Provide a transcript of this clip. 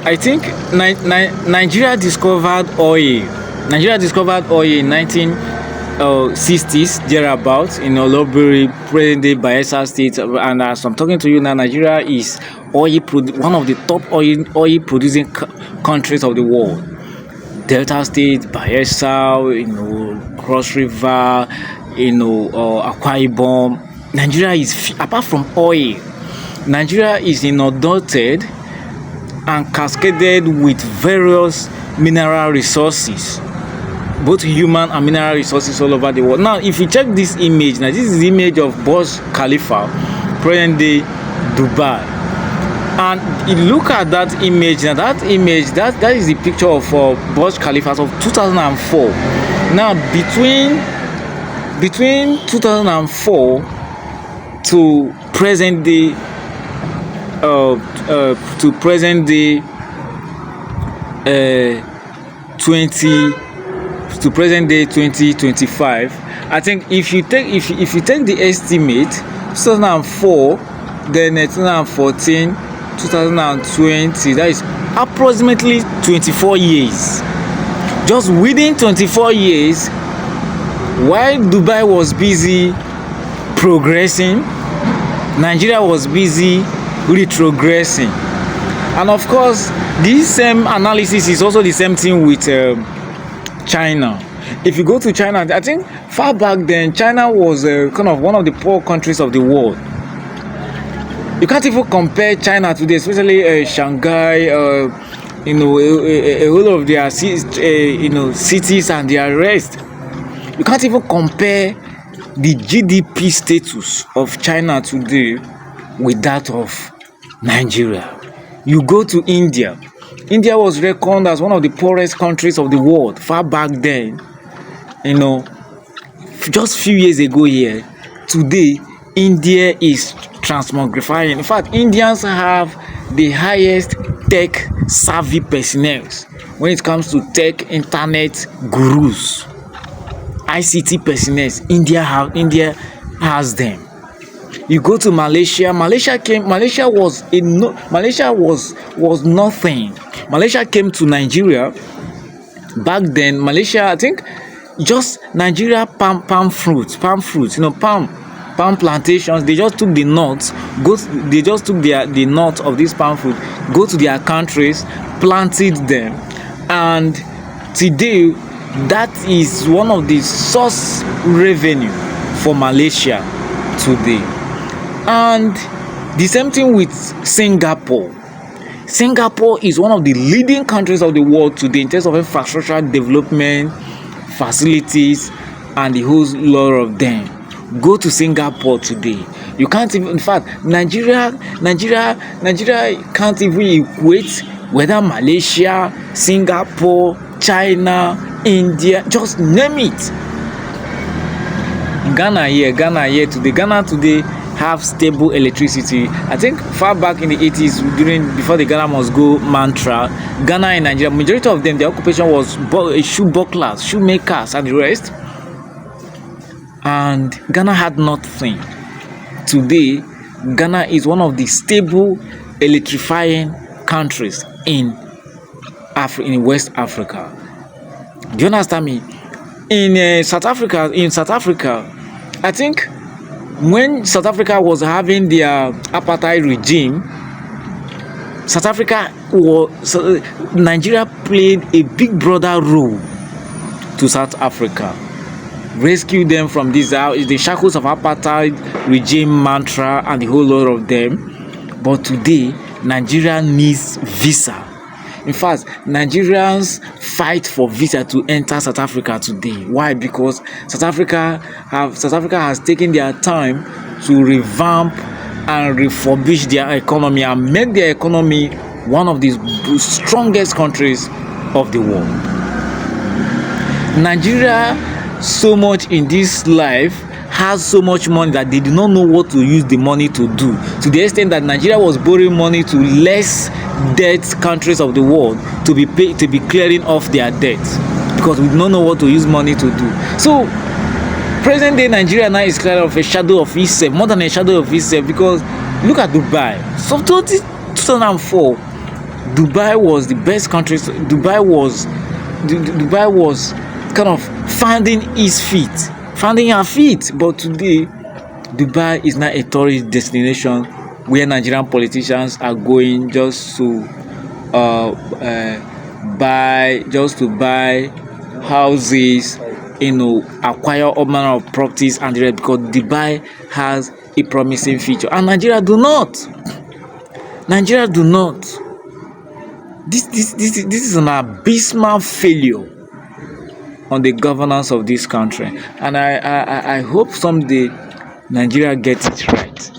I think Nigeria discovered oil. Nigeria discovered oil in 1960s thereabouts in Olobiri, present-day Bayelsa State. And as I'm talking to you now, Nigeria is one of the top oil producing countries of the world. Delta State, Bayelsa, Cross River, Akwa Ibom. Nigeria is, apart from oil, Nigeria is inundated and cascaded with various mineral resources, both human and mineral resources all over the world. Now, if you check this image, now this is the image of Burj Khalifa, present day Dubai, and you look at that image. Now, that image, that is the picture of Burj Khalifa of 2004. Now, between 2004 to present day. To present day 2025. I think if you take the estimate 2004, then 2014, 2020, that is approximately 24 years. Just within 24 years, while Dubai was busy progressing, Nigeria was busy retrogressing. And of course, this same analysis is also the same thing with China. If you go to China, I think far back then, China was kind of one of the poor countries of the world. You can't even compare China today, especially Shanghai, a whole of their cities and their rest. You can't even compare the GDP status of China today with that of Nigeria. You go to India. India was reckoned as one of the poorest countries of the world far back then. Just few years ago here. Today, India is transmogrifying. In fact, Indians have the highest tech savvy personnel when it comes to tech, internet gurus, ICT personnel. India has them. You go to Malaysia. Malaysia was nothing. Malaysia came to Nigeria. Back then, Malaysia, I think, just Nigeria palm fruits, palm plantations. They just took the nuts. They just took the nuts of this palm fruit, go to their countries, planted them, and today that is one of the source revenue for Malaysia today. And the same thing with Singapore. Singapore is one of the leading countries of the world today in terms of infrastructure development, facilities, and the whole lot of them. Go to Singapore today. You can't even, in fact, Nigeria can't even equate whether Malaysia, Singapore, China, India, just name it. Ghana today. Ghana today have stable electricity. I think far back in the 80s, before the Ghana must go mantra, Ghana and Nigeria, majority of them, their occupation was shoe bucklers, shoemakers, and the rest. And Ghana had nothing. Today, Ghana is one of the stable electrifying countries in West Africa. Do you understand me? In South Africa, I think when South Africa was having their apartheid regime, Nigeria played a big brother role to South Africa, rescue them from the shackles of apartheid regime mantra and the whole lot of them. But today, Nigeria needs visa. In fact, Nigerians fight for visa to enter South Africa today. Why? Because South Africa has taken their time to revamp and refurbish their economy and make their economy one of the strongest countries of the world. Nigeria, so much in this life, has so much money that they do not know what to use the money to do, to the extent that Nigeria was borrowing money to less debt countries of the world to be clearing off their debts, because we don't know what to use money to do. So present day Nigeria now is kind of a shadow of itself, more than a shadow of itself, because look at Dubai. So 2004, Dubai was the best country. Dubai was kind of finding her feet. But today, Dubai is not a tourist destination where Nigerian politicians are going just to buy houses, acquire all manner of properties and the rest, because Dubai has a promising future and Nigeria do not. This is an abysmal failure on the governance of this country, and I hope someday Nigeria gets it right.